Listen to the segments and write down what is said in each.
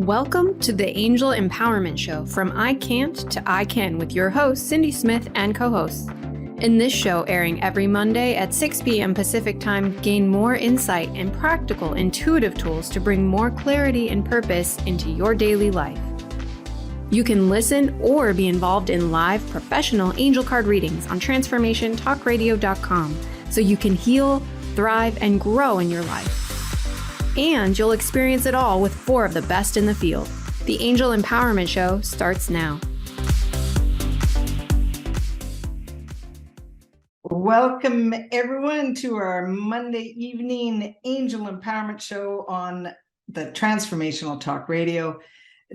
Welcome to the Angel Empowerment Show from I Can't to I Can with your host, Cindy Smith, and co-hosts. In this show, airing every Monday at 6 p.m. Pacific Time, gain more insight and practical, intuitive tools to bring more clarity and purpose into your daily life. You can listen or be involved in live professional angel card readings on transformationtalkradio.com so you can heal, thrive, and grow in your life. And you'll experience it all with 4 of the best in the field. The Angel Empowerment Show starts now. Welcome, everyone, to our Monday evening Angel Empowerment Show on the Transformational Talk Radio.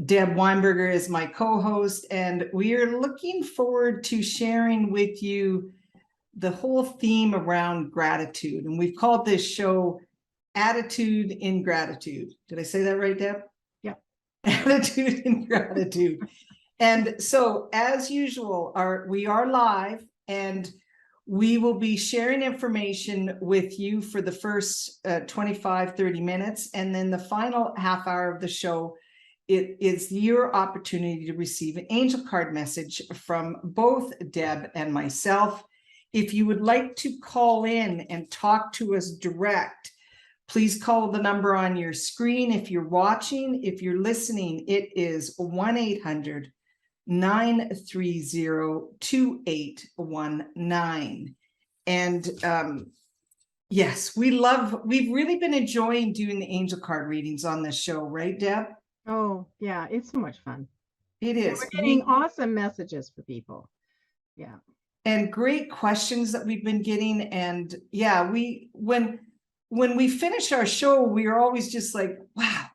Deb Weinberger is my co-host, and we are looking forward to sharing with you the whole theme around gratitude. And we've called this show Attitude in Gratitude. Did I say that right, Deb? Yeah. Attitude in Gratitude. And so, as usual, we are live, and we will be sharing information with you for the first 25-30 minutes. And then the final half hour of the show, it is your opportunity to receive an angel card message from both Deb and myself. If you would like to call in and talk to us direct, please call the number on your screen. If you're watching, if you're listening, it is 1-800-930-2819. And yes, we've really been enjoying doing the angel card readings on this show, right, Deb? Oh, yeah, it's so much fun. It is. We're getting awesome messages for people. Yeah. And great questions that we've been getting. And yeah, when we finish our show, we are always just like, wow,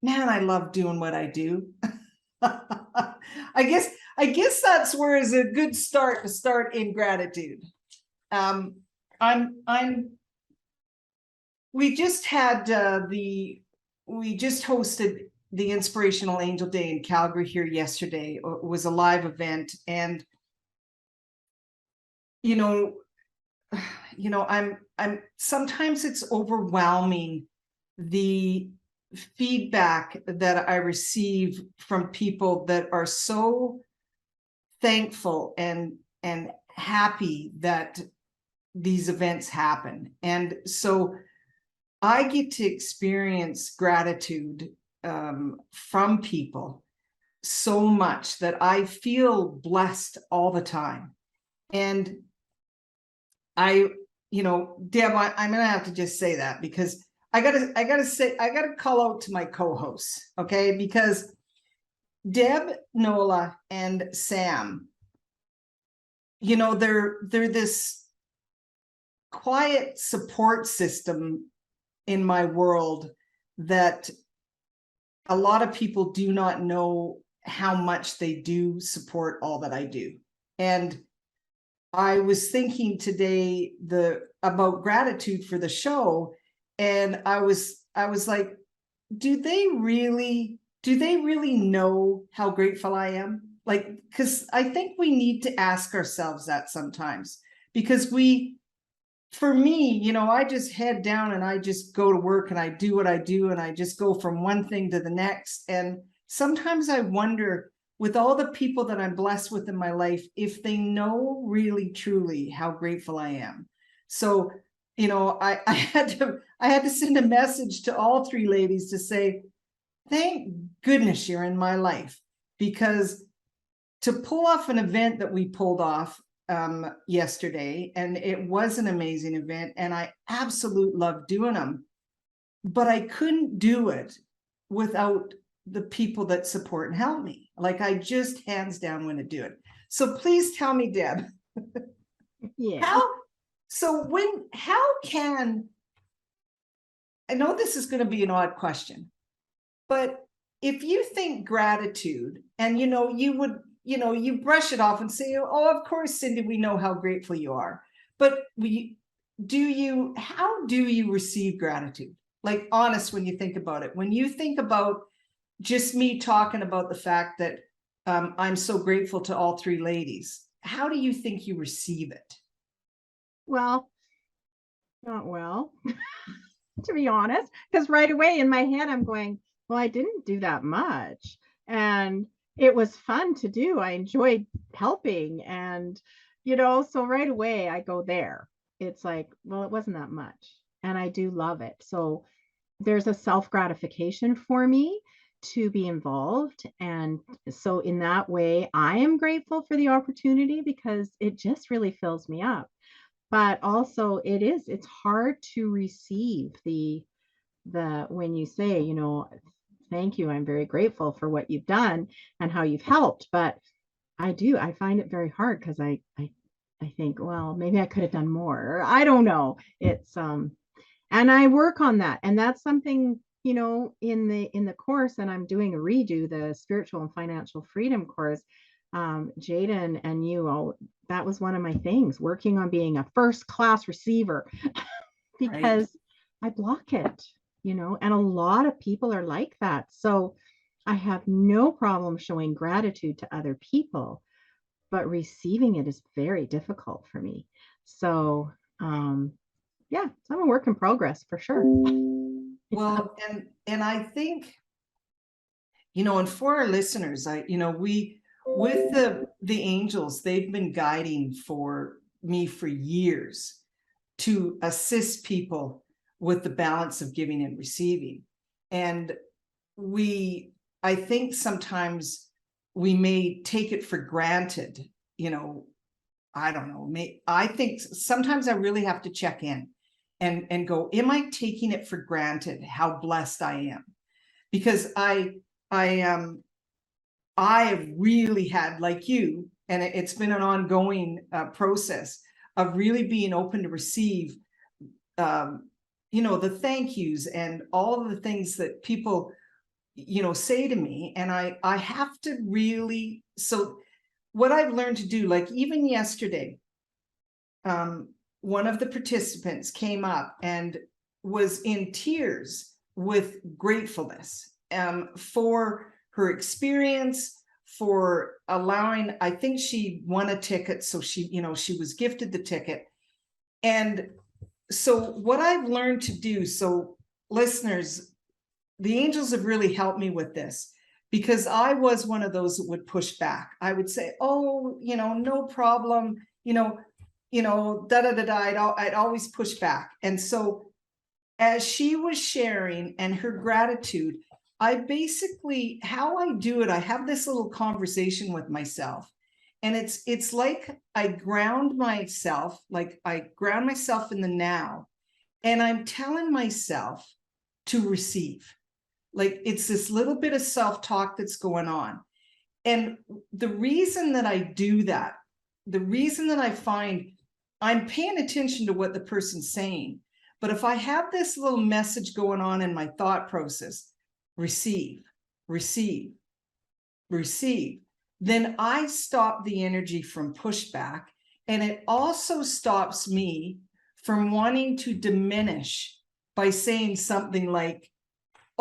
man, I love doing what I do. I guess that's where is a good start to start in gratitude. We just hosted the Inspirational Angel Day in Calgary here yesterday. It was a live event, and I'm sometimes it's overwhelming, the feedback that I receive from people that are so thankful and happy that these events happen. And so I get to experience gratitude from people so much that I feel blessed all the time. And Deb, I'm gonna have to just say that, because I gotta call out to my co-hosts, okay? Because Deb, Nola, and Sam, they're this quiet support system in my world that a lot of people do not know how much they do support all that I do. And I was thinking today about gratitude for the show, and I was like, do they really know how grateful I am? Like, because I think we need to ask ourselves that sometimes, because for me, I just head down and I just go to work and I do what I do, and I just go from one thing to the next. And sometimes I wonder, with all the people that I'm blessed with in my life, if they know really truly how grateful I am. So, I had to send a message to all 3 ladies to say, thank goodness you're in my life, because to pull off an event that we pulled off yesterday, and it was an amazing event, and I absolutely love doing them, but I couldn't do it without the people that support and help me. Like, I just hands down want to do it. So please tell me, Deb, Yeah. how can, I know this is going to be an odd question, but if you think gratitude, and you brush it off and say, oh, of course, Cindy, we know how grateful you are, but how do you receive gratitude? Like, honest, when you think about it, when you think about just me talking about the fact that I'm so grateful to all 3 ladies, how do you think you receive it? Well, not well, to be honest, because right away in my head, I'm going, well, I didn't do that much. And it was fun to do. I enjoyed helping. And, so right away I go there. It's like, well, it wasn't that much. And I do love it. So there's a self gratification for me to be involved. And so in that way, I am grateful for the opportunity because it just really fills me up. But also it's hard to receive the when you say, thank you, I'm very grateful for what you've done and how you've helped. But I find it very hard because I think, well, maybe I could have done more. Or I don't know. It's and I work on that. And that's something, in the course, and I'm doing a redo, the spiritual and financial freedom course. Jaden and you all, that was one of my things, working on being a first class receiver because I block it, and a lot of people are like that. So I have no problem showing gratitude to other people, but receiving it is very difficult for me. So, yeah, so I'm a work in progress for sure. Well, and I think, and for our listeners, we, with the angels, they've been guiding for me for years to assist people with the balance of giving and receiving. And I think sometimes we may take it for granted, I don't know, I think sometimes I really have to check in and go, am I taking it for granted how blessed I am? Because I have really had, like you, and it's been an ongoing process of really being open to receive, the thank yous and all of the things that people, say to me. And I have to really, so what I've learned to do, like even yesterday, one of the participants came up and was in tears with gratefulness for her experience, for allowing, I think she won a ticket. So she was gifted the ticket. And so what I've learned to do, so listeners, the angels have really helped me with this, because I was one of those that would push back. I would say, oh, no problem, I'd always push back. And so as she was sharing and her gratitude, I basically, how I do it, I have this little conversation with myself. And it's like I ground myself in the now. And I'm telling myself to receive. Like it's this little bit of self-talk that's going on. And the reason that I do that, the reason that I find I'm paying attention to what the person's saying, but if I have this little message going on in my thought process, receive, receive, receive, then I stop the energy from pushback. And it also stops me from wanting to diminish by saying something like,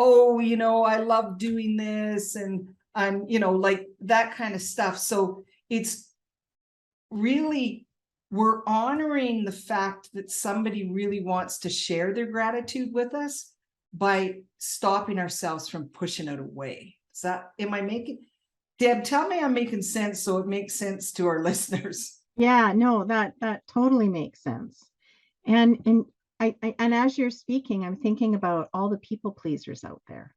oh, I love doing this, and I'm, like that kind of stuff. So it's really, we're honoring the fact that somebody really wants to share their gratitude with us by stopping ourselves from pushing it away. Am I making, Deb, tell me I'm making sense so it makes sense to our listeners. Yeah, no, that totally makes sense. And and as you're speaking, I'm thinking about all the people pleasers out there.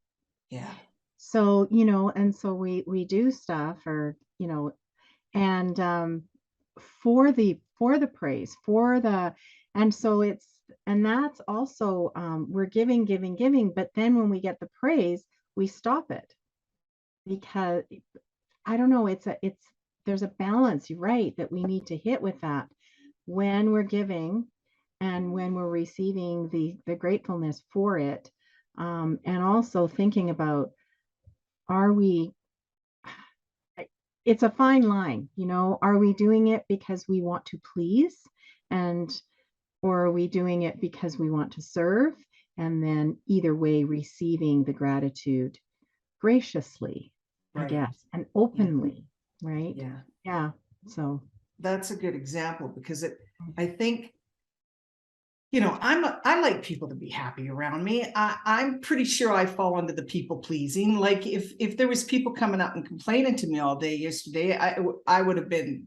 Yeah. So, and so we do stuff, or, and for the praise, and so and that's also, we're giving, but then when we get the praise, we stop it, because I don't know, there's a balance, you're right, that we need to hit with that when we're giving and when we're receiving the gratefulness for it. And also thinking about, it's a fine line, are we doing it because we want to please, or are we doing it because we want to serve? And then either way, receiving the gratitude graciously, right, I guess, and openly, yeah. Right? Yeah. Yeah. So that's a good example, because I think I like people to be happy around me. I'm pretty sure I fall into the people pleasing. Like if there was people coming up and complaining to me all day yesterday, I would have been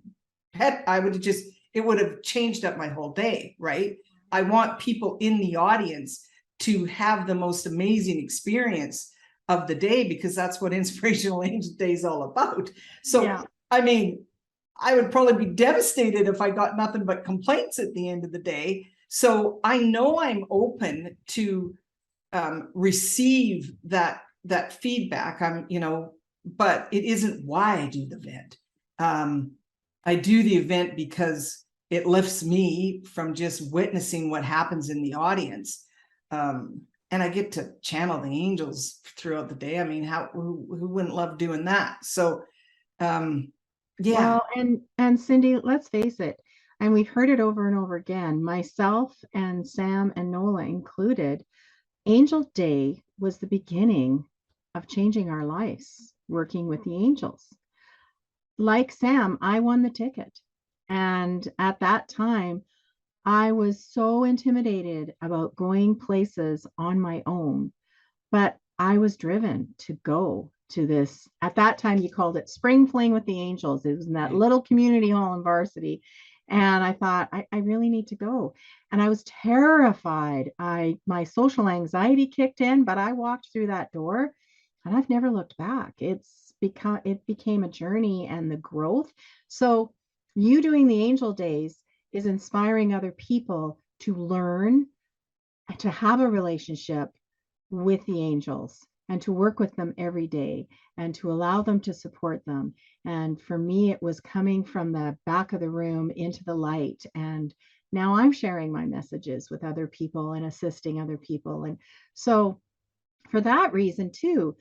it would have changed up my whole day, right? I want people in the audience to have the most amazing experience of the day, because that's what Inspirational Angel Day is all about. So, Yeah. I mean, I would probably be devastated if I got nothing but complaints at the end of the day. So I know I'm open to receive that feedback. But it isn't why I do the event. I do the event because it lifts me from just witnessing what happens in the audience. And I get to channel the angels throughout the day. I mean, who wouldn't love doing that? So, yeah. Well, and Cindy, let's face it, and we've heard it over and over again, myself and Sam and Nola included, Angel Day was the beginning of changing our lives, working with the angels. Like Sam, I won the ticket. And at that time, I was so intimidated about going places on my own, but I was driven to go to this. At that time, you called it Spring Fling with the Angels. It was in that little community hall in Varsity. And I thought, I really need to go. And I was terrified. My social anxiety kicked in, but I walked through that door and I've never looked back. It became a journey and the growth. So you doing the Angel Days is inspiring other people to learn, to have a relationship with the angels and to work with them every day and to allow them to support them. And for me, it was coming from the back of the room into the light. And now I'm sharing my messages with other people and assisting other people. And so for that reason too,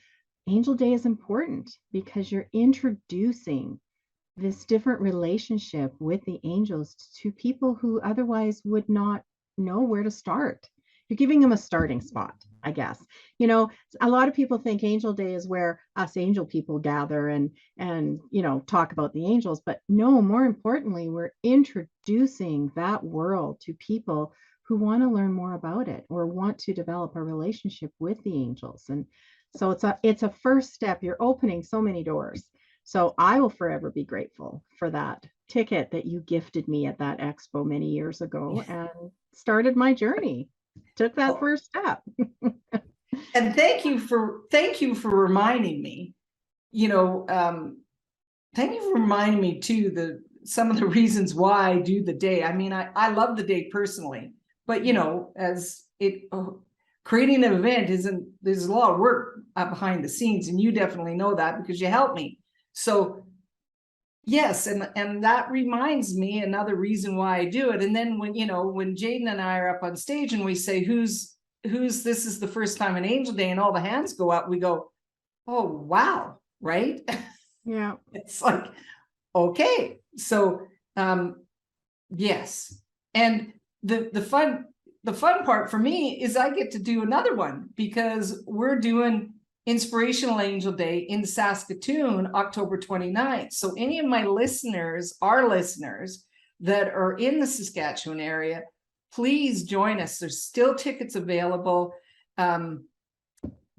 Angel Day is important because you're introducing this different relationship with the angels to people who otherwise would not know where to start. You're giving them a starting spot, I guess. A lot of people think Angel Day is where us angel people gather and talk about the angels, but no, more importantly, we're introducing that world to people who want to learn more about it or want to develop a relationship with the angels. And so it's a first step. You're opening so many doors. So I will forever be grateful for that ticket that you gifted me at that expo many years ago and started my journey. Took that first step. And thank you for reminding me. Thank you for reminding me too some of the reasons why I do the day. I mean, I love the day personally, but as creating an event there's a lot of work behind the scenes, and you definitely know that because you helped me. So yes, and that reminds me another reason why I do it. And then when Jaden and I are up on stage and we say who's this is the first time in Angel Day, and all the hands go up, we go, oh wow, right? Yeah. It's like, okay. So yes. And the fun part for me is I get to do another one because we're doing Inspirational Angel Day in Saskatoon, October 29th. So any of my listeners, our listeners that are in the Saskatchewan area, please join us. There's still tickets available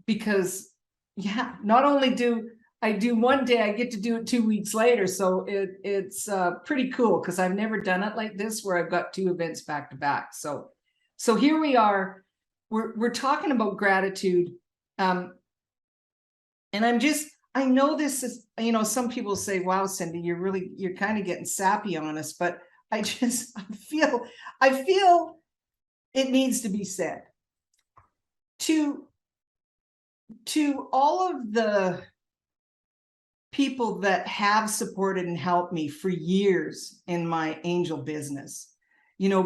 because not only do I do one day, I get to do it 2 weeks later. So it's pretty cool because I've never done it like this where I've got 2 events back to back. So here we are. We're talking about gratitude. And I know this is, some people say, wow, Cindy, you're kind of getting sappy on us, but I feel it needs to be said to all of the people that have supported and helped me for years in my angel business.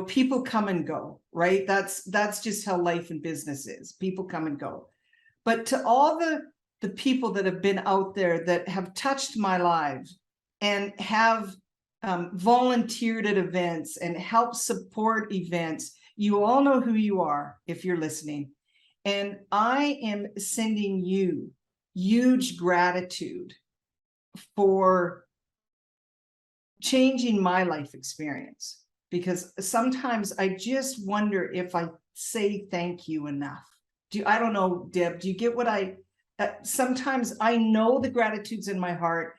People come and go, right? That's just how life and business is. People come and go. But to all the people that have been out there that have touched my life and have volunteered at events and helped support events, you all know who you are if you're listening. And I am sending you huge gratitude for changing my life experience. because sometimes I just wonder if I say thank you enough. I don't know, Deb, do you get what sometimes I know the gratitude's in my heart.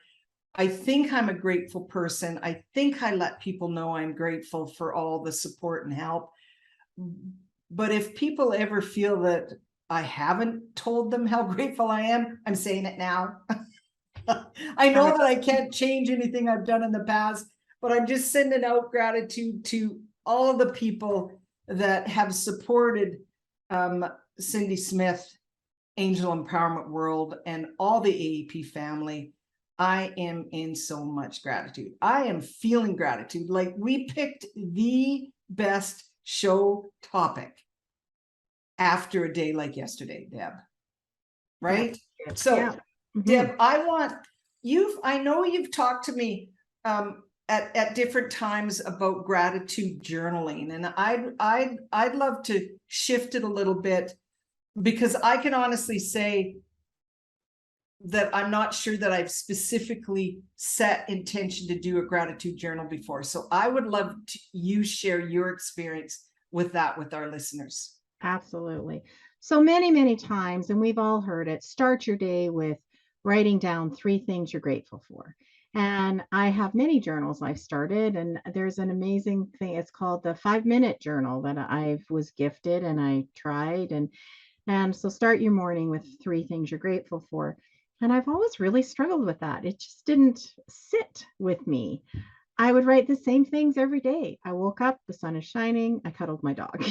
I think I'm a grateful person. I think I let people know I'm grateful for all the support and help. But if people ever feel that I haven't told them how grateful I am, I'm saying it now. I know that I can't change anything I've done in the past, but I'm just sending out gratitude to all the people that have supported Cindy Smith, Angel Empowerment World, and all the AEP family. I am in so much gratitude. I am feeling gratitude. Like, we picked the best show topic after a day like yesterday, Deb. Right? Yeah. So, Yeah. Deb, I know you've talked to me at different times about gratitude journaling, and I'd love to shift it a little bit, because I can honestly say that I'm not sure that I've specifically set intention to do a gratitude journal before. So I would love you share your experience with that with our listeners. Absolutely. So many times, and we've all heard it, start your day with writing down 3 things you're grateful for. And I have many journals I've started, and there's an amazing thing. It's called the 5-minute journal that I was gifted and I tried. And so start your morning with 3 things you're grateful for. And I've always really struggled with that. It just didn't sit with me. I would write the same things every day. I woke up, the sun is shining, I cuddled my dog.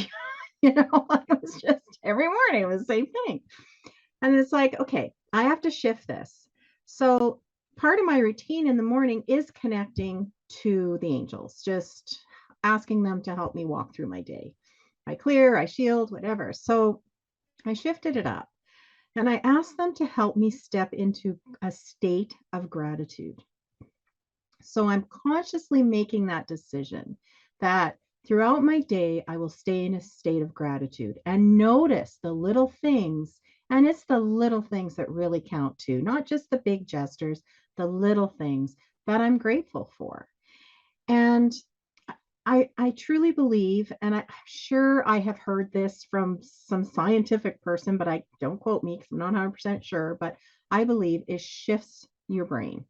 It was just every morning, it was the same thing. And it's like, okay, I have to shift this. So part of my routine in the morning is connecting to the angels, just asking them to help me walk through my day. I clear, I shield, whatever. So I shifted it up. And I asked them to help me step into a state of gratitude. So I'm consciously making that decision that throughout my day, I will stay in a state of gratitude and notice the little things. And it's the little things that really count too, not just the big gestures, the little things that I'm grateful for. And I truly believe, and I'm sure I have heard this from some scientific person, but I don't quote me because I'm not 100% sure, but I believe it shifts your brain.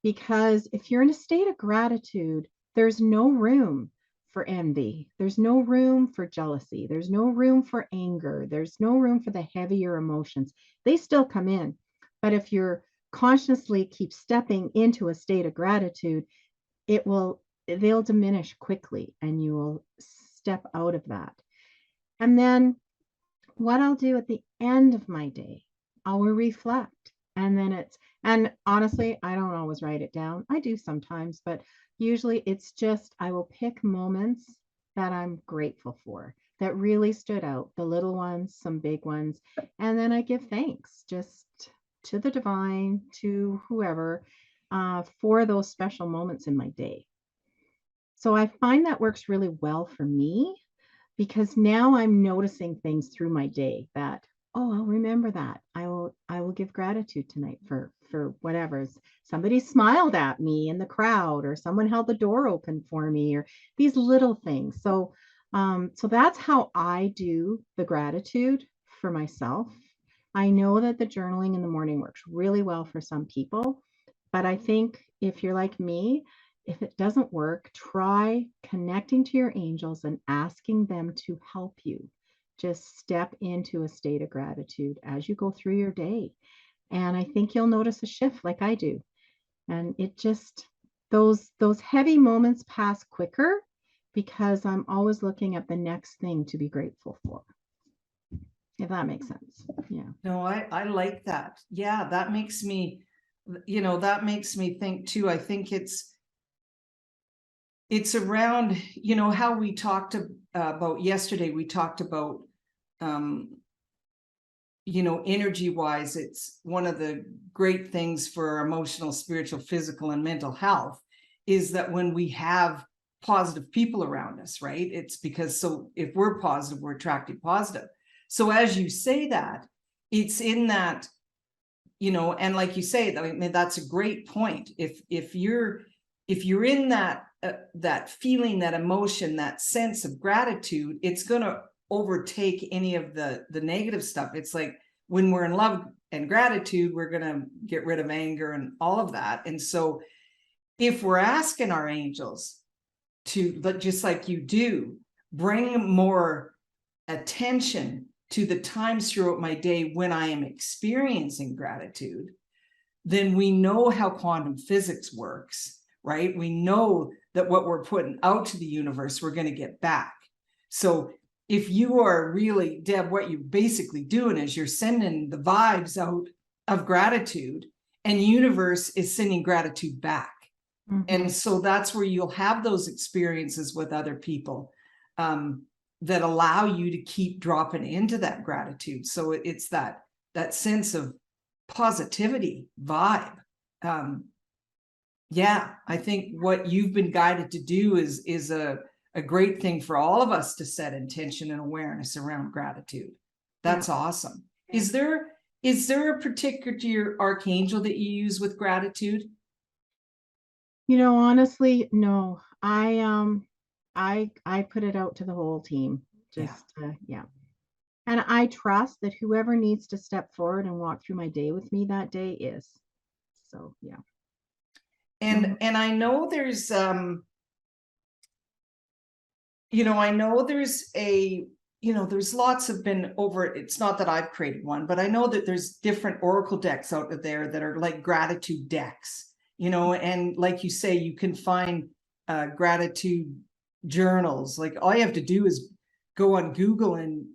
Because if you're in a state of gratitude, there's no room for envy. There's no room for jealousy. There's no room for anger. There's no room for the heavier emotions. They still come in. But if you're consciously keep stepping into a state of gratitude, they'll diminish quickly and you will step out of that. And then what I'll do at the end of my day, I will reflect. And honestly, I don't always write it down. I do sometimes, but usually it's just, I will pick moments that I'm grateful for that really stood out, the little ones, some big ones. And then I give thanks just to the divine, to whoever, for those special moments in my day. So I find that works really well for me, because now I'm noticing things through my day that, oh, I'll remember that. I will give gratitude tonight for whatever. Somebody smiled at me in the crowd, or someone held the door open for me, or these little things. So that's how I do the gratitude for myself. I know that the journaling in the morning works really well for some people, but I think if you're like me, if it doesn't work, try connecting to your angels and asking them to help you. Just step into a state of gratitude as you go through your day. And I think you'll notice a shift like I do. And it just, those heavy moments pass quicker because I'm always looking at the next thing to be grateful for. If that makes sense. Yeah. No, I like that. Yeah, that makes me think too. I think it's around, how we talked about yesterday. We talked about, energy wise, it's one of the great things for emotional, spiritual, physical, and mental health is that when we have positive people around us, right? It's because, so if we're positive, we're attracting positive. So as you say that, it's in that, and like you say, I mean, that's a great point. If you're if you're in that feeling, that emotion, that sense of gratitude, it's going to overtake any of the negative stuff. It's like when we're in love and gratitude, we're going to get rid of anger and all of that. And so if we're asking our angels to, just like you do, bring more attention to the times throughout my day when I am experiencing gratitude, then we know how quantum physics works, right? We know that what we're putting out to the universe, we're going to get back. So if you are really, Deb, what you're basically doing is you're sending the vibes out of gratitude, and the universe is sending gratitude back. And so that's where you'll have those experiences with other people that allow you to keep dropping into that gratitude. So it's that sense of positivity vibe. Yeah, I think what you've been guided to do is a great thing for all of us to set intention and awareness around gratitude. That's awesome. Is there a particular archangel that you use with gratitude? You know, honestly, no. I put it out to the whole team. Yeah. And I trust that whoever needs to step forward and walk through my day with me that day is. So, yeah. And I know there's I know there's lots have been over. It's not that I've created one, but I know that there's different oracle decks out there that are like gratitude decks, and like you say, you can find gratitude journals. Like all you have to do is go on Google and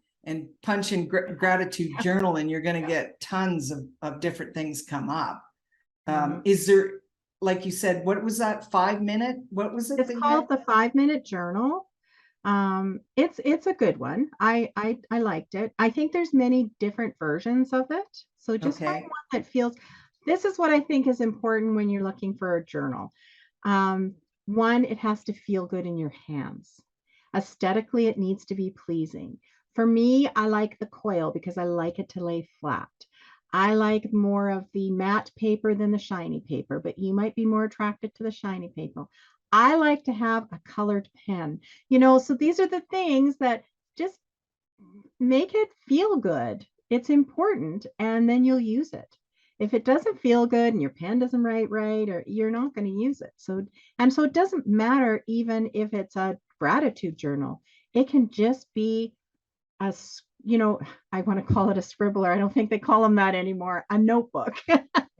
punch in gratitude journal, and you're going to get tons of different things come up. Is there, like you said, what was that 5-minute? What was it? It's called the 5-minute journal. It's a good one. I liked it. I think there's many different versions of it. So just find one that feels, this is what I think is important when you're looking for a journal. One, it has to feel good in your hands. Aesthetically, it needs to be pleasing. For me, I like the coil because I like it to lay flat. I like more of the matte paper than the shiny paper, but you might be more attracted to the shiny paper. I like to have a colored pen, so these are the things that just make it feel good. It's important, and then you'll use it. If it doesn't feel good and your pen doesn't write right, or you're not going to use it. So it doesn't matter even if it's a gratitude journal. It can just be I want to call it a scribbler. I don't think they call them that anymore. A notebook.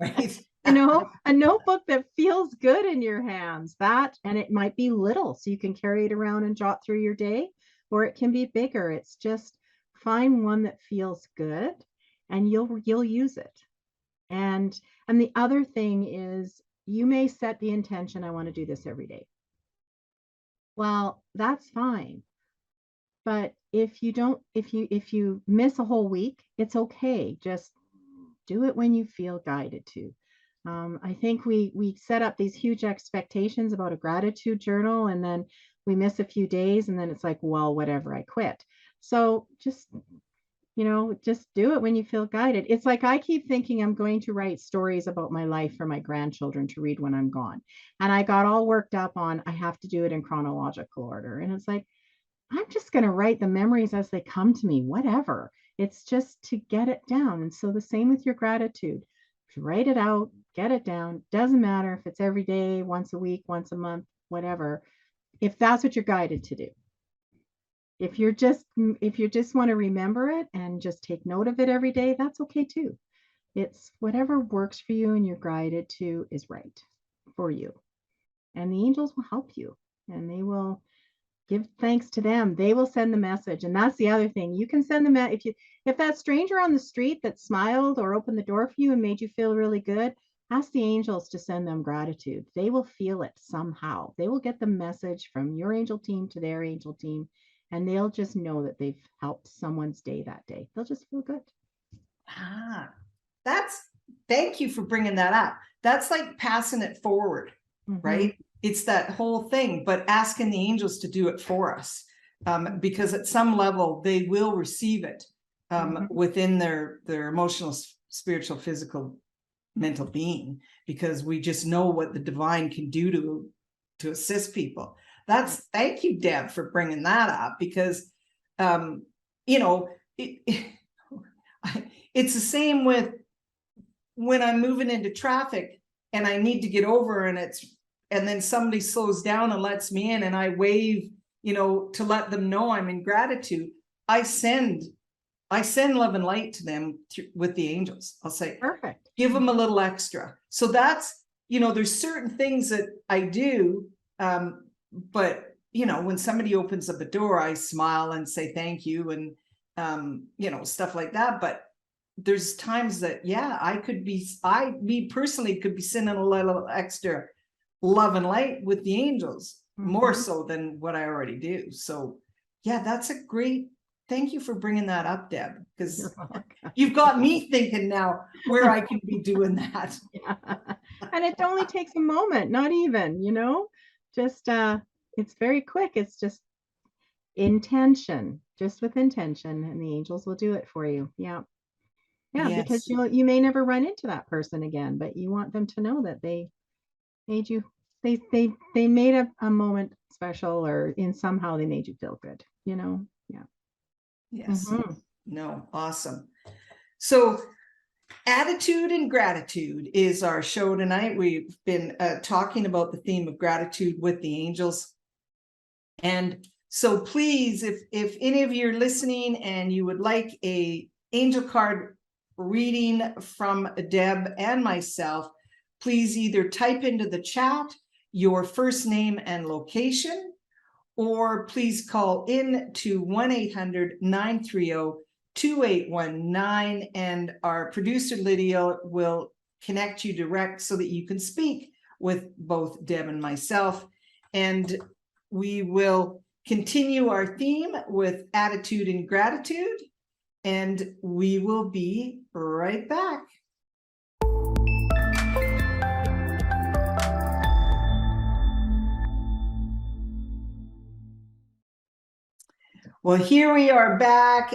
Right. A notebook that feels good in your hands. And it might be little, so you can carry it around and jot through your day, or it can be bigger. It's just find one that feels good, and you'll use it. And the other thing is, you may set the intention, I want to do this every day. Well, that's fine. But if you miss a whole week, it's okay. Just do it when you feel guided to. I think we set up these huge expectations about a gratitude journal, and then we miss a few days, and then it's like, well, whatever, I quit. So just do it when you feel guided. It's like, I keep thinking I'm going to write stories about my life for my grandchildren to read when I'm gone. And I got all worked up on, I have to do it in chronological order. And it's like, I'm just going to write the memories as they come to me, whatever. It's just to get it down. And so the same with your gratitude. Write it out, get it down. Doesn't matter if it's every day, once a week, once a month, whatever. If that's what you're guided to do. If you just want to remember it and just take note of it every day, that's okay too. It's whatever works for you and you're guided to is right for you. And the angels will help you, and they will give thanks to them. They will send the message. And that's the other thing. You can send them out. If that stranger on the street that smiled or opened the door for you and made you feel really good, ask the angels to send them gratitude. They will feel it somehow. They will get the message from your angel team to their angel team, and they'll just know that they've helped someone's day that day. They'll just feel good. Thank you for bringing that up. That's like passing it forward, right? It's that whole thing, but asking the angels to do it for us, because at some level they will receive it within their emotional, spiritual, physical, mental being, because we just know what the divine can do to assist people. Thank you, Deb, for bringing that up, because you know, it's the same with when I'm moving into traffic and I need to get over, and then somebody slows down and lets me in, and I wave, you know, to let them know I'm in gratitude. I send love and light to them with the angels. I'll say, Perfect. Give them a little extra. So that's, you know, there's certain things that I do, but you know, when somebody opens up a door, I smile and say thank you, and you know, stuff like that. But there's times that, yeah, me personally could be sending a little extra love and light with the angels, more so than what I already do. So yeah, that's a great, thank you for bringing that up, Deb, because you've got me thinking now where I can be doing that. Yeah. And it only takes a moment, not even, you know, just it's very quick. It's just intention, just with intention, and the angels will do it for you. Yeah. Yeah, Yes. because you may never run into that person again, but you want them to know that they made you, they made a moment special, or in somehow they made you feel good, you know? Yeah. Yes. No, awesome. So attitude and gratitude is our show tonight. We've been talking about the theme of gratitude with the angels. And so please, if any of you are listening and you would like a angel card reading from Deb and myself, please either type into the chat your first name and location, or please call in to 1-800-930-2819, and our producer Lydia will connect you direct so that you can speak with both Deb and myself. And we will continue our theme with attitude and gratitude, and we will be right back. Well, here we are back.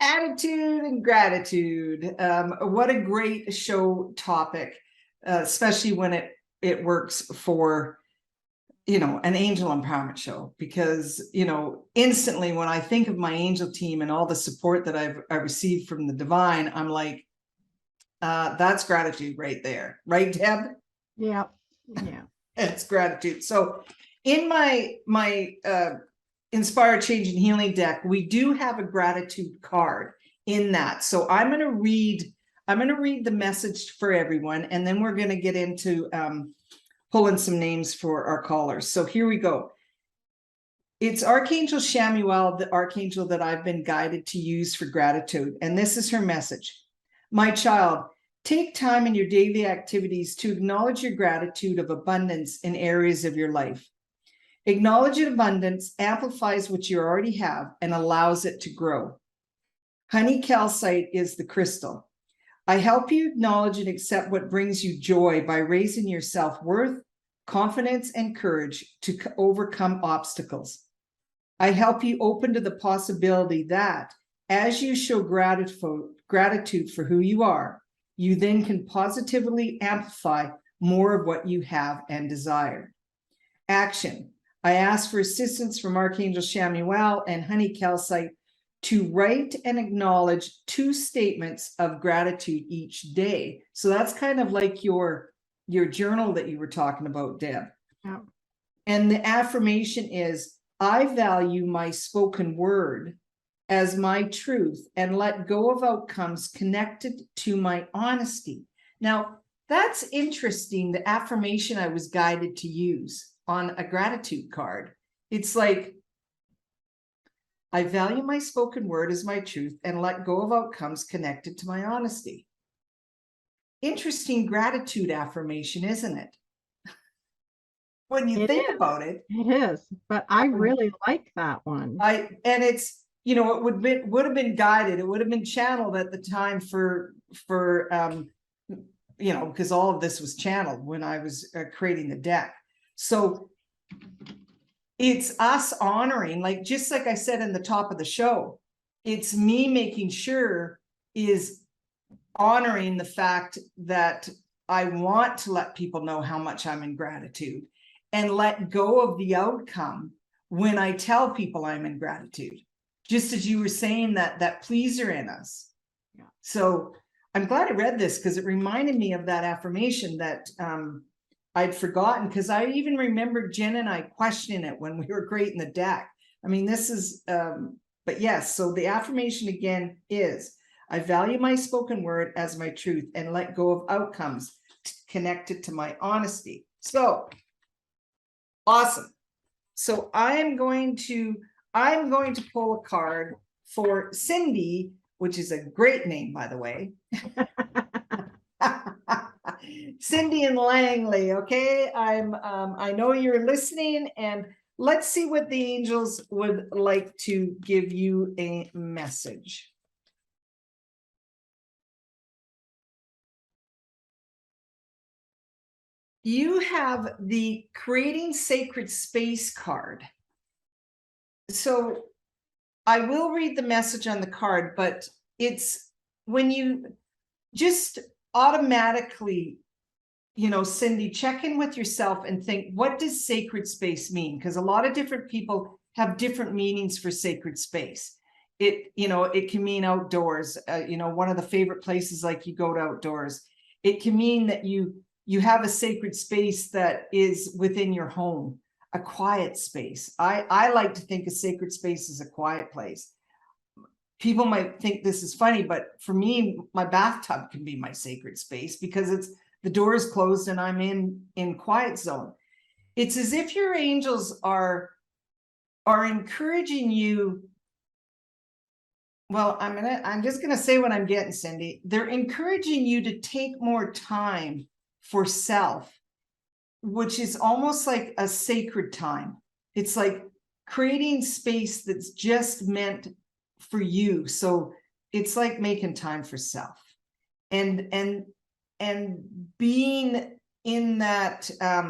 Attitude and gratitude. What a great show topic, especially when it works for, you know, an angel empowerment show, because, you know, instantly when I think of my angel team and all the support that I've received from the divine, I'm like, that's gratitude right there. Right, Deb? Yeah. Yeah. It's gratitude. So in my Inspire, Change, and Healing deck, we do have a gratitude card in that. So I'm going to read the message for everyone, and then we're going to get into pulling some names for our callers. So here we go. It's Archangel Shamuel, the archangel that I've been guided to use for gratitude. And this is her message. My child, take time in your daily activities to acknowledge your gratitude of abundance in areas of your life. Acknowledging abundance amplifies what you already have and allows it to grow. Honey calcite is the crystal. I help you acknowledge and accept what brings you joy by raising your self-worth, confidence, and courage to overcome obstacles. I help you open to the possibility that as you show gratitude for who you are, you then can positively amplify more of what you have and desire. Action. I ask for assistance from Archangel Shamuel and Honey Calcite to write and acknowledge 2 statements of gratitude each day. So that's kind of like your journal that you were talking about, Deb. Yeah. And the affirmation is, I value my spoken word as my truth and let go of outcomes connected to my honesty. Now, that's interesting, the affirmation I was guided to use on a gratitude card. It's like, I value my spoken word as my truth and let go of outcomes connected to my honesty. Interesting gratitude affirmation, isn't it? When you think about it. It is, but I really like that one. And it's, you know, it would have been guided, it would have been channeled at the time for you know, because all of this was channeled when I was creating the deck. So it's us honoring, like, just like I said in the top of the show, it's me making sure is honoring the fact that I want to let people know how much I'm in gratitude. and let go of the outcome when I tell people I'm in gratitude. Just as you were saying, that pleaser in us. Yeah. So I'm glad I read this, because it reminded me of that affirmation that I'd forgotten, because I even remembered Jen and I questioning it when we were creating the deck. I mean, this is, but yes, so the affirmation again is, I value my spoken word as my truth and let go of outcomes connected to my honesty. So awesome. So I'm going to pull a card for Cindy, which is a great name, by the way. Cindy and Langley. Okay. I know you're listening, and let's see what the angels would like to give you a message. You have the Creating Sacred Space card. So I will read the message on the card, but it's when you just automatically, Cindy, check in with yourself and think, what does sacred space mean? Because a lot of different people have different meanings for sacred space. It can mean outdoors, one of the favorite places, like you go to outdoors. It can mean that you have a sacred space that is within your home, a quiet space. I like to think a sacred space is a quiet place. People might think this is funny, but for me, my bathtub can be my sacred space, because the door is closed and I'm in quiet zone. It's as if your angels are encouraging you. Well, I'm just gonna say what I'm getting, Cindy. They're encouraging you to take more time for self, which is almost like a sacred time. It's like creating space that's just meant for you. So it's like making time for self, and being in that, I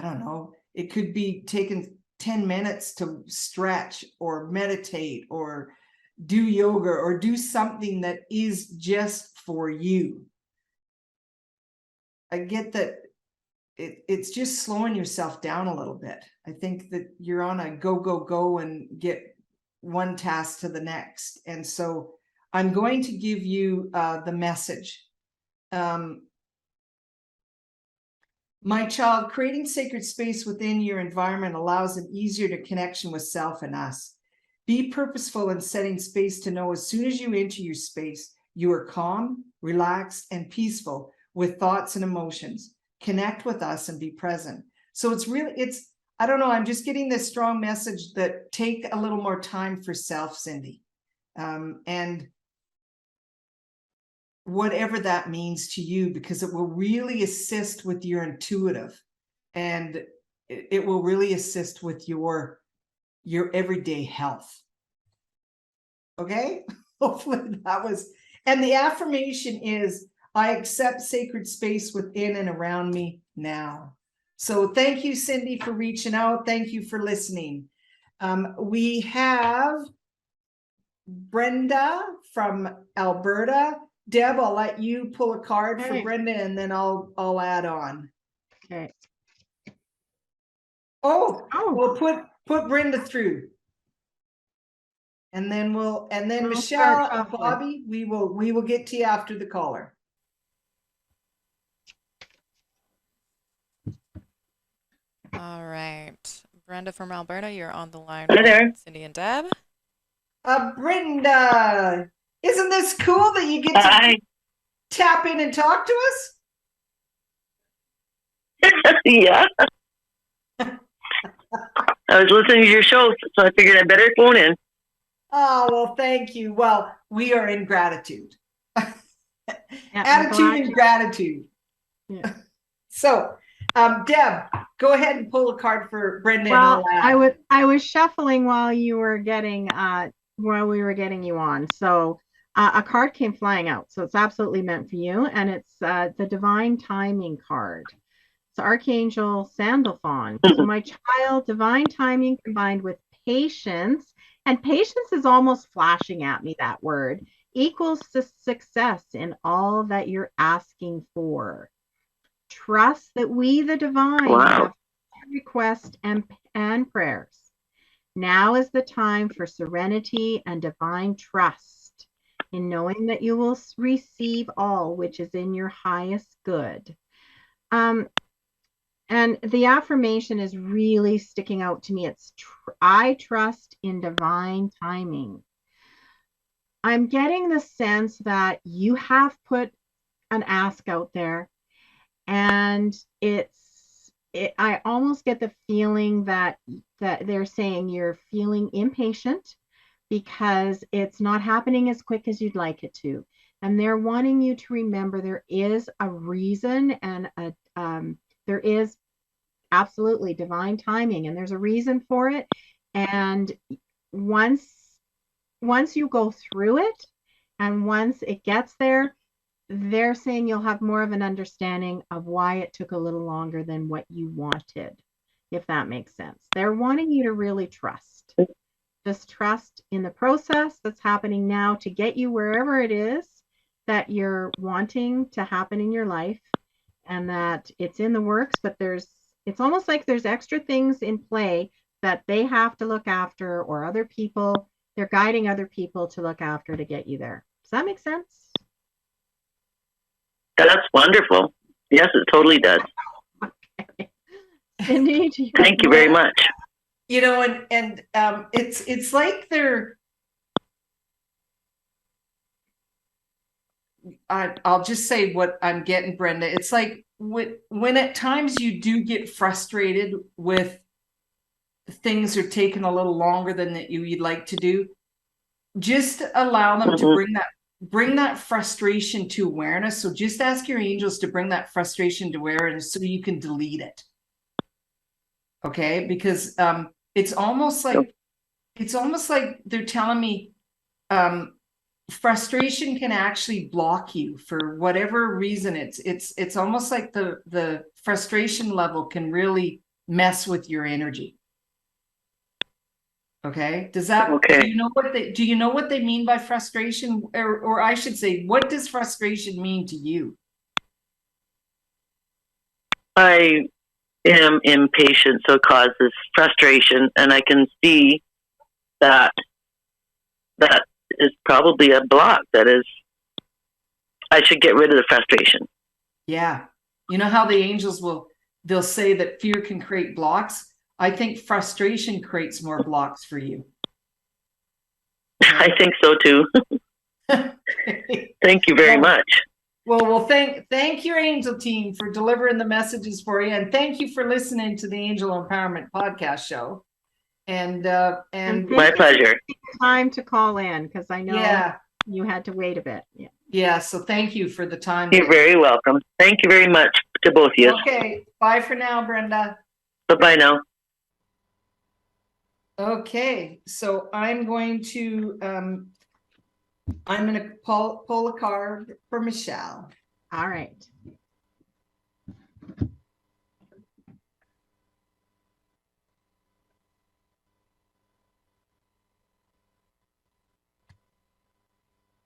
don't know, it could be taking 10 minutes to stretch or meditate or do yoga or do something that is just for you. I get that it's just slowing yourself down a little bit. I think that you're on a go and get one task to the next. And so I'm going to give you the message. My child, creating sacred space within your environment allows an easier connection with self and us. Be purposeful in setting space to know as soon as you enter your space, you are calm, relaxed, and peaceful with thoughts and emotions. Connect with us and be present. So I don't know, I'm just getting this strong message that take a little more time for self, Cindy. And whatever that means to you, because it will really assist with your intuitive, and it will really assist with your everyday health. Okay. Hopefully that was, and the affirmation is, I accept sacred space within and around me now. So thank you, Cindy, for reaching out. Thank you for listening. We have Brenda from Alberta. Deb, I'll let you pull a card for Brenda, and then I'll add on. Okay. Oh, we'll put Brenda through. And then Michelle and Bobby, we will get to you after the caller. All right. Brenda from Alberta, you're on the line. Hello there. Cindy and Deb. Brenda, isn't this cool that you get to tap in and talk to us? Yeah. I was listening to your show, so I figured I better phone in. Oh, well, thank you. Well, we are in gratitude. Yeah, Attitude and gratitude. Yeah. So, Deb, go ahead and pull a card for Brenda. Well, I was shuffling while you were getting while we were getting you on. So a card came flying out. So it's absolutely meant for you, and it's the Divine Timing card. It's Archangel Sandalphon. So my child, divine timing combined with patience, and patience is almost flashing at me, that word, equals to success in all that you're asking for. trust that we, the divine, Wow. have requests and prayers. Now is the time for serenity and divine trust in knowing that you will receive all which is in your highest good. And the affirmation is really sticking out to me. It's I trust in divine timing. I'm getting the sense that you have put an ask out there, and I almost get the feeling that they're saying you're feeling impatient because it's not happening as quick as you'd like it to. And they're wanting you to remember there is a reason, and there is absolutely divine timing, and there's a reason for it. And once you go through it, and once it gets there, they're saying you'll have more of an understanding of why it took a little longer than what you wanted, if that makes sense. They're wanting you to really trust. Just trust in the process that's happening now to get you wherever it is that you're wanting to happen in your life, and that it's in the works, but it's almost like there's extra things in play that they have to look after, or other people, they're guiding other people to look after to get you there. Does that make sense? That's wonderful. Yes, it totally does. Okay. Cindy, Thank you very much. You know, and it's like I'll just say what I'm getting, Brenda. It's like when at times you do get frustrated with things are taking a little longer than that you'd like to do, just allow them to bring that frustration to awareness. So just ask your angels to bring that frustration to awareness so you can delete it. Okay, because it's almost like they're telling me frustration can actually block you for whatever reason. It's almost like the frustration level can really mess with your energy. Okay, does that do you know what they mean by frustration, or I should say, what does frustration mean to you? I am impatient, so it causes frustration, and I can see that is probably a block. I should get rid of the frustration. Yeah, you know how the angels they'll say that fear can create blocks. I think frustration creates more blocks for you. I think so too. Thank you very much. Well, thank your angel team for delivering the messages for you, and thank you for listening to the Angel Empowerment Podcast Show. And my pleasure. Time to call in, because I know you had to wait a bit. Yeah. So thank you for the time. You're very welcome. Thank you very much to both of you. Okay. Bye for now, Brenda. Bye now. Okay. So I'm going to pull a card for Michelle. All right.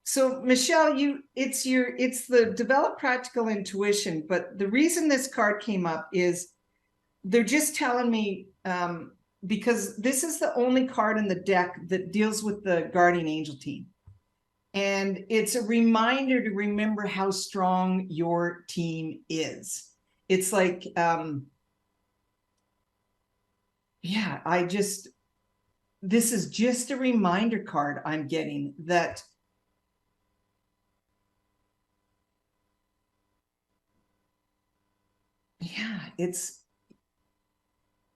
So Michelle, it's the develop practical intuition, but the reason this card came up is they're just telling me, because this is the only card in the deck that deals with the guardian angel team. And it's a reminder to remember how strong your team is. It's like, this is just a reminder card I'm getting that it's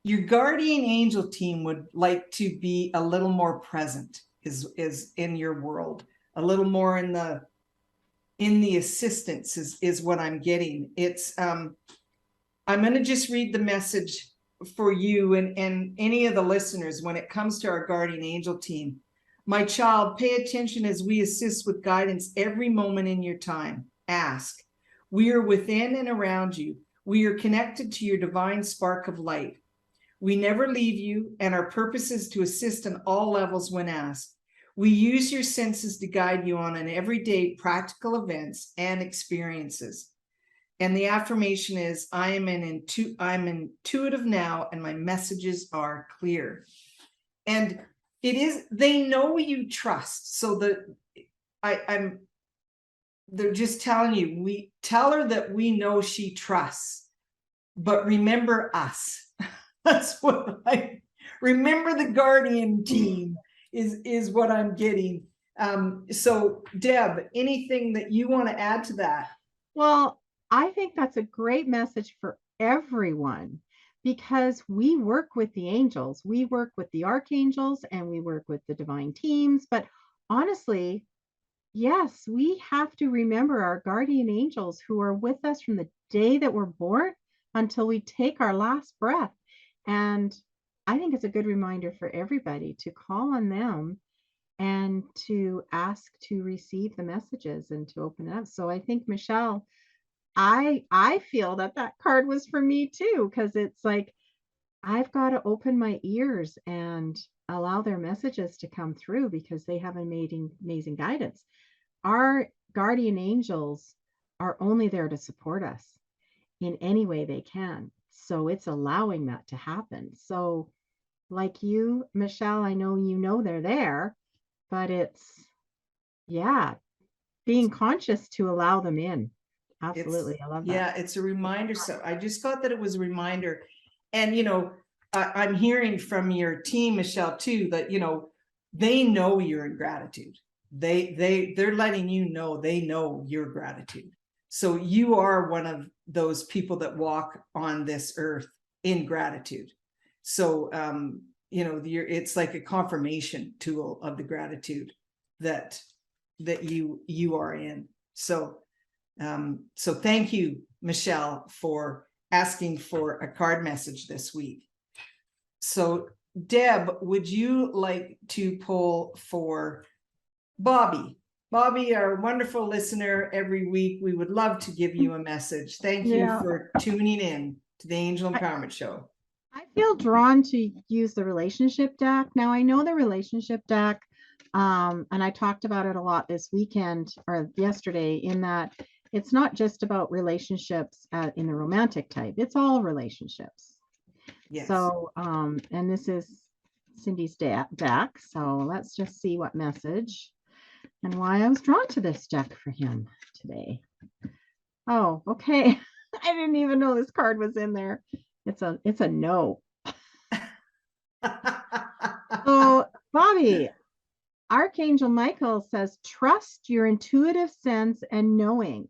your guardian angel team would like to be a little more present is in your world, a little more in the assistance is what I'm getting. It's I'm going to just read the message for you and any of the listeners when it comes to our guardian angel team. My child, pay attention as we assist with guidance every moment in your time. Ask. We are within and around you. We are connected to your divine spark of light. We never leave you, and our purpose is to assist on all levels when asked. We use your senses to guide you on an everyday practical events and experiences. And the affirmation is, I'm intuitive now, and my messages are clear. And it is, they know you trust. So they're just telling you, we tell her that we know she trusts, but remember us. That's what I remember. The guardian team is what I'm getting. So Deb, anything that you want to add to that? Well, I think that's a great message for everyone, because we work with the angels, we work with the archangels, and we work with the divine teams. But honestly, yes, we have to remember our guardian angels who are with us from the day that we're born until we take our last breath. And I think it's a good reminder for everybody to call on them and to ask to receive the messages and to open it up. So I think, Michelle, I feel that card was for me too, because it's like, I've got to open my ears and allow their messages to come through, because they have amazing guidance. Our guardian angels are only there to support us in any way they can. So it's allowing that to happen. So like you, Michelle, I know you know they're there, but it's, yeah, being conscious to allow them in. Absolutely. I love that. Yeah, it's a reminder. So I just thought that it was a reminder. And, you know, I'm hearing from your team, Michelle, too, that, you know, they know you're in gratitude. They're letting you know, they know your gratitude. So you are one of those people that walk on this earth in gratitude. So, you know, it's like a confirmation tool of the gratitude that you are in. So, so thank you, Michelle, for asking for a card message this week. So Deb, would you like to pull for Bobby? Bobby, our wonderful listener every week. We would love to give you a message. Thank you for tuning in to the Angel Empowerment Show. I feel drawn to use the relationship deck. Now I know the relationship deck, and I talked about it a lot this weekend or yesterday, in that it's not just about relationships in the romantic type. It's all relationships. Yes. So, and this is Cindy's deck. So let's just see what message and why I was drawn to this deck for him today. Oh, okay. I didn't even know this card was in there. It's a no. So, Bobby, Archangel Michael says, trust your intuitive sense and knowing.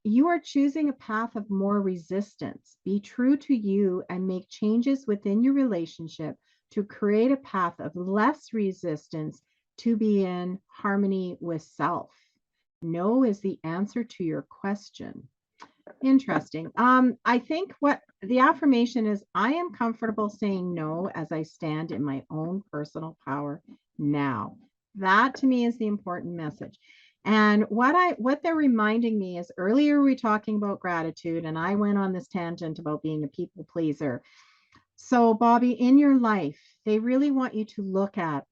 You are choosing a path of more resistance. Be true to you and make changes within your relationship to create a path of less resistance to be in harmony with self. No is the answer to your question. Interesting. I think what the affirmation is, I am comfortable saying no as I stand in my own personal power now. That to me is the important message. And what they're reminding me is, earlier we were talking about gratitude, and I went on this tangent about being a people pleaser. So Bobby, in your life, they really want you to look at,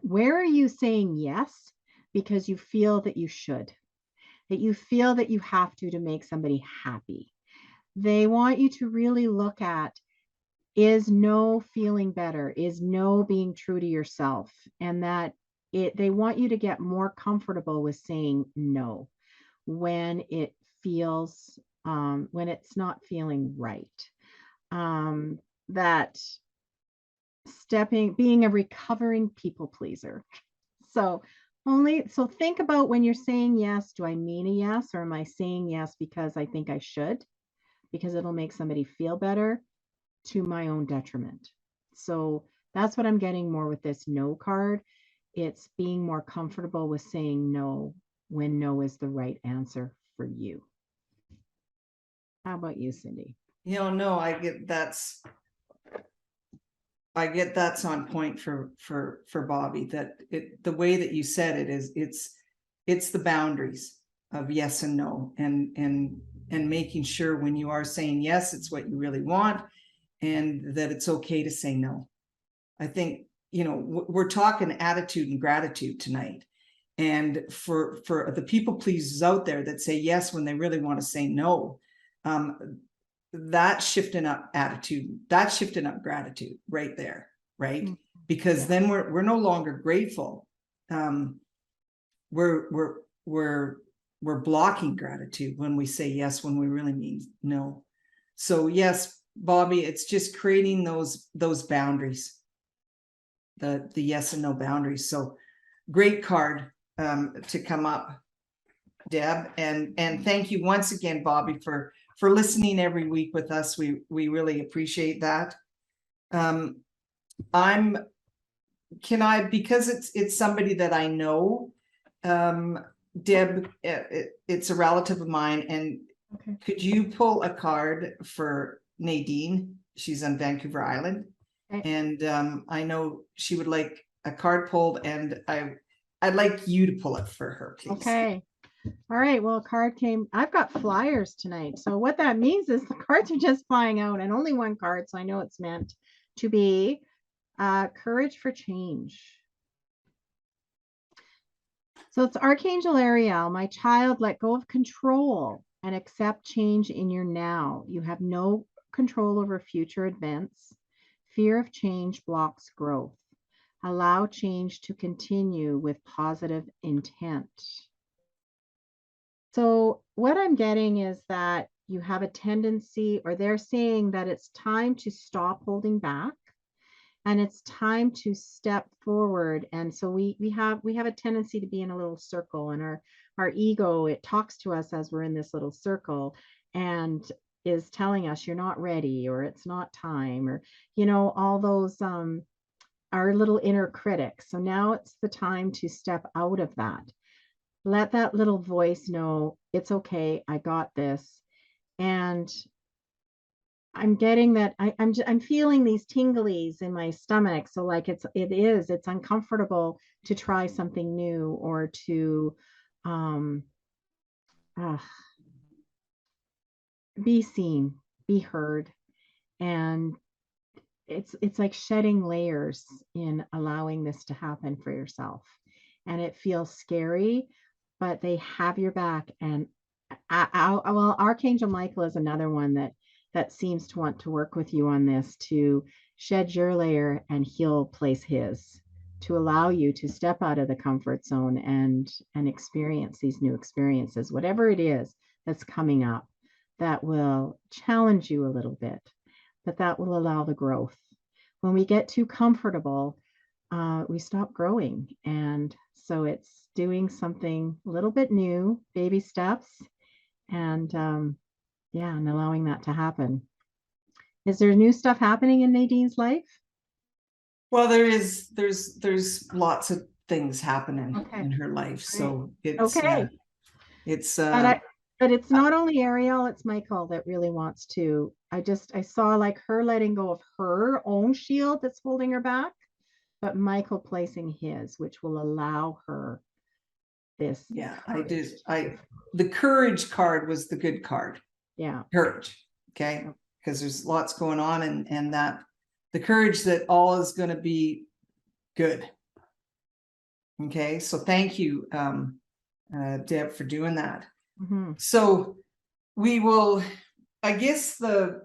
where are you saying yes because you feel that you should, that you feel that you have to make somebody happy. They want you to really look at, is no feeling better, is no being true to yourself, and that they want you to get more comfortable with saying no when it feels, when it's not feeling right. That being a recovering people pleaser. So think about, when you're saying yes, do I mean a yes, or am I saying yes because I think I should, because it'll make somebody feel better, to my own detriment? So that's what I'm getting more with this no card. It's being more comfortable with saying no when no is the right answer for you. How about you, Cindy? You know, no, I get that's on point for Bobby, that the way that you said it is, it's the boundaries of yes and no, and making sure when you are saying yes, it's what you really want, and that it's okay to say no. I think, you know, we're talking attitude and gratitude tonight, And for the people pleasers out there that say yes when they really want to say no, that's shifting up attitude, that's shifting up gratitude right there, right? Because then we're no longer grateful. We're blocking gratitude when we say yes when we really mean no. So yes, Bobby, it's just creating those boundaries, the yes and no boundaries. So great card to come up, Deb, and thank you once again, Bobby, for listening every week with us. We really appreciate that. Because it's somebody that I know, Deb, it's a relative of mine, and could you pull a card for Nadine? She's on Vancouver Island, and I know she would like a card pulled, and I'd like you to pull it for her, please. Okay. All right. Well, a card came. I've got flyers tonight. So what that means is the cards are just flying out, and only one card. So I know it's meant to be courage for change. So it's Archangel Ariel. My child, let go of control and accept change in your now. You have no control over future events. Fear of change blocks growth. Allow change to continue with positive intent. So what I'm getting is that you have a tendency, or they're saying that it's time to stop holding back, and it's time to step forward. And so we have a tendency to be in a little circle, and our ego, it talks to us as we're in this little circle and is telling us you're not ready, or it's not time, or all those our little inner critics. So now it's the time to step out of that. Let that little voice know it's okay, I got this. And I'm getting that I'm feeling these tinglies in my stomach. So like it's uncomfortable to try something new, or to be seen, be heard. And it's like shedding layers in allowing this to happen for yourself. And it feels scary, but they have your back. And well, Archangel Michael is another one that seems to want to work with you on this, to shed your layer and he'll place his, to allow you to step out of the comfort zone and experience these new experiences, whatever it is that's coming up that will challenge you a little bit, but that will allow the growth. When we get too comfortable, we stop growing. And so it's doing something a little bit new, baby steps, and and allowing that to happen. Is there new stuff happening in Nadine's life? Well, there's lots of things happening in her life. So it's but it's not only Ariel, it's Michael that really wants to. I saw like her letting go of her own shield that's holding her back, but Michael placing his, which will allow her this. Yeah, the courage card was the good card. Yeah. Courage. Okay. Because there's lots going on, and that the courage that all is going to be good. Okay. So thank you, Deb, for doing that. Mm-hmm. So we will, I guess to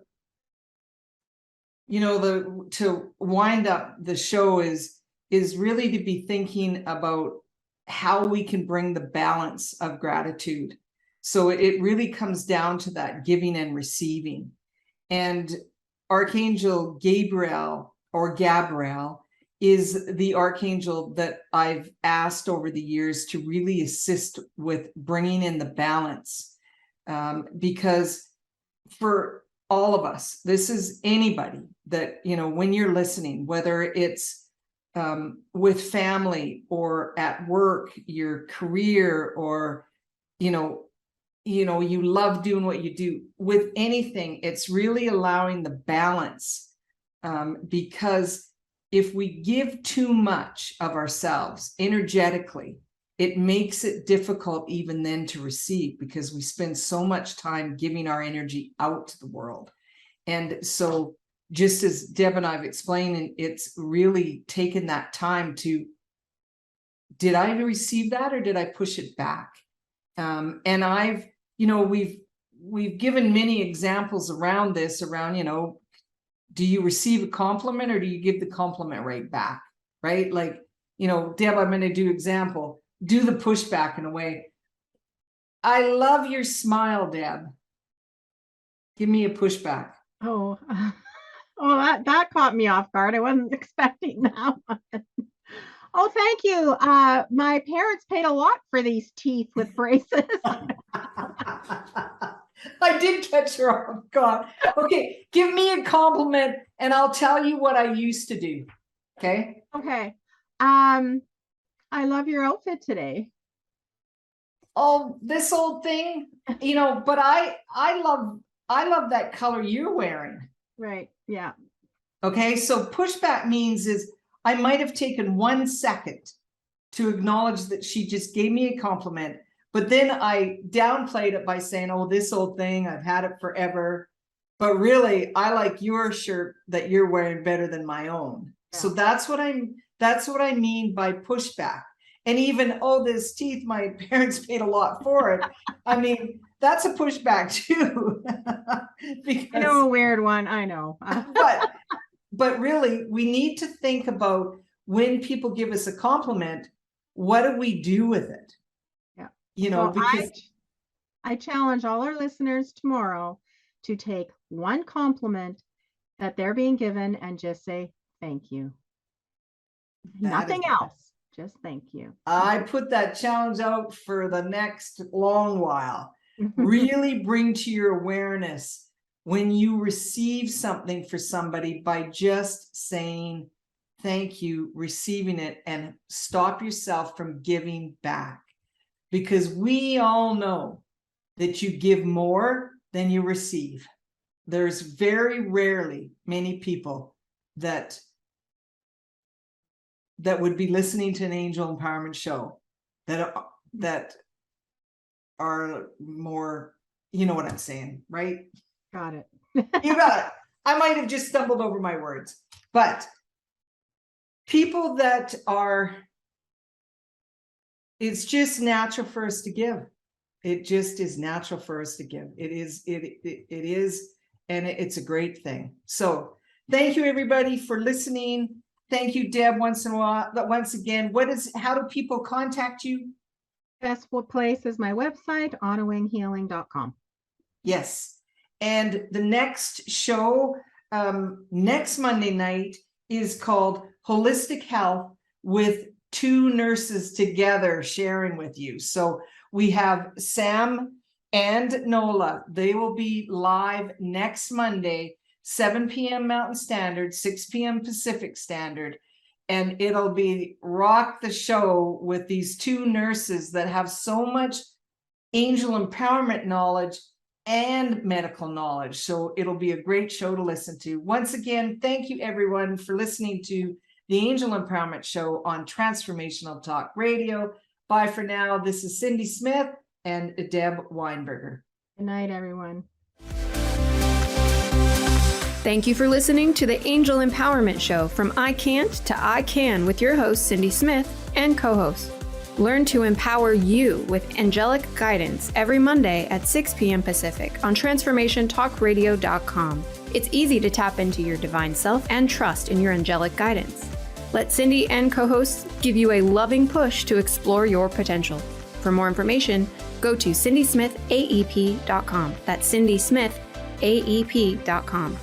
wind up the show is really to be thinking about how we can bring the balance of gratitude. So it really comes down to that giving and receiving. And Archangel Gabriel, or Gabriel, is the archangel that I've asked over the years to really assist with bringing in the balance. Because for all of us, this is anybody that, when you're listening, whether it's with family or at work, your career, or, you love doing what you do, with anything, it's really allowing the balance. Because if we give too much of ourselves energetically, it makes it difficult even then to receive, because we spend so much time giving our energy out to the world. And so just as Deb and I've explained, it's really taken that time to did I receive that or did I push it back? And I've, we've given many examples around this, do you receive a compliment or do you give the compliment right back? Right? Like, Deb, I'm going to do example, do the pushback in a way. I love your smile, Deb. Give me a pushback. Oh, that caught me off guard. I wasn't expecting that one. Oh, thank you. My parents paid a lot for these teeth with braces. I did catch her off guard. Okay, give me a compliment and I'll tell you what I used to do. Okay. Okay. I love your outfit today. Oh, this old thing, but I love that color you're wearing. Right. Yeah. Okay. So pushback means is I might have taken 1 second to acknowledge that she just gave me a compliment, but then I downplayed it by saying, oh, this old thing, I've had it forever. But really, I like your shirt that you're wearing better than my own. Yeah. So that's what I mean by pushback. And even, oh, this teeth, my parents paid a lot for it. I mean, that's a pushback too. Because, I know a weird one. I know. but really, we need to think about when people give us a compliment, what do we do with it? Yeah. Because I challenge all our listeners tomorrow to take one compliment that they're being given and just say, thank you. Nothing else. Just thank you. I put that challenge out for the next long while. Really bring to your awareness when you receive something for somebody by just saying thank you, receiving it, and stop yourself from giving back. Because we all know that you give more than you receive. There's very rarely many people that would be listening to an angel empowerment show that are more, you know what I'm saying, right? Got it. You got it. I might have just stumbled over my words, but people that are, it's just natural for us to give. It just is natural for us to give. It is, and it's a great thing. So thank you everybody for listening. Thank you, Deb, once again. How do people contact you? Best place is my website, onawinghealing.com. Yes. And the next show, next Monday night, is called Holistic Health with 2 nurses together sharing with you. So we have Sam and Nola. They will be live next Monday, 7 p.m. Mountain Standard, 6 p.m. Pacific Standard. And it'll be rock the show with these 2 nurses that have so much angel empowerment knowledge and medical knowledge. So it'll be a great show to listen to. Once again, thank you everyone for listening to the Angel Empowerment Show on Transformational Talk Radio. Bye for now. This is Cindy Smith and Deb Weinberger. Good night, everyone. Thank you for listening to the Angel Empowerment Show from I Can't to I Can with your host, Cindy Smith, and co-host. Learn to empower you with angelic guidance every Monday at 6 p.m. Pacific on TransformationTalkRadio.com. It's easy to tap into your divine self and trust in your angelic guidance. Let Cindy and co-hosts give you a loving push to explore your potential. For more information, go to CindySmithAEP.com. That's CindySmithAEP.com.